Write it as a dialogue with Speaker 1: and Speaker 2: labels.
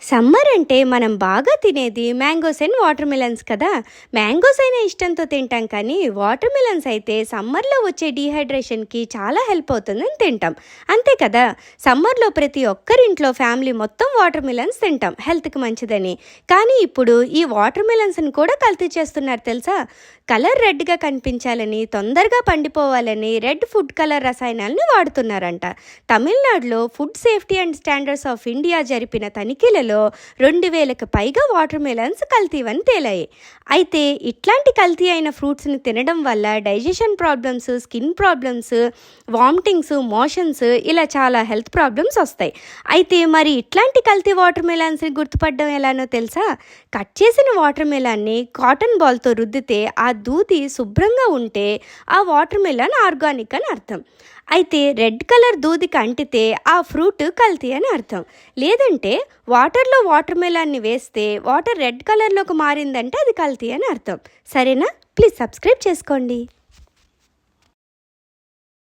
Speaker 1: Summer అంటే మనం బాగా తినేది మ్యాంగోస్ అండ్ వాటర్ మిలన్స్ కదా. మ్యాంగోస్ అయినా ఇష్టంతో తింటాం, కానీ వాటర్ మిలన్స్ అయితే సమ్మర్లో వచ్చే డీహైడ్రేషన్కి చాలా హెల్ప్ అవుతుందని తింటాం, అంతే కదా. సమ్మర్లో ప్రతి ఒక్కరింట్లో ఫ్యామిలీ మొత్తం వాటర్ మిలన్స్ తింటాం హెల్త్కి మంచిదని. కానీ ఇప్పుడు ఈ వాటర్ మిలన్స్ని కూడా కల్తీ చేస్తున్నారు తెలుసా. కలర్ రెడ్గా కనిపించాలని, తొందరగా పండిపోవాలని రెడ్ ఫుడ్ కలర్ రసాయనాలను వాడుతున్నారంట. తమిళనాడులో food safety and standards of India జరిపిన తనిఖీలలో 2000కు పైగా వాటర్ మిలన్స్ కల్తీవని తేలాయి. అయితే ఇట్లాంటి కల్తీ అయిన ఫ్రూట్స్ని తినడం వల్ల digestion problems, skin problems, vomitings, motions, ఇలా చాలా హెల్త్ ప్రాబ్లమ్స్ వస్తాయి. అయితే మరి ఇట్లాంటి కల్తీ వాటర్ మిలన్స్ని గుర్తుపడడం ఎలానో తెలుసా. కట్ చేసిన వాటర్ మిలన్ని కాటన్ బాల్తో రుద్దితే ఆ దూది శుభ్రంగా ఉంటే ఆ వాటర్ మిలన్ ఆర్గానిక్ అని అర్థం. అయితే రెడ్ కలర్ దూదికి అంటితే ఆ ఫ్రూట్ కల్తీ అని అర్థం. లేదంటే వాటర్లో వాటర్ మిలన్ని వేస్తే వాటర్ రెడ్ కలర్లోకి మారిందంటే అది కల్తీ అని అర్థం. సరేనా? ప్లీజ్ సబ్స్క్రైబ్ చేసుకోండి.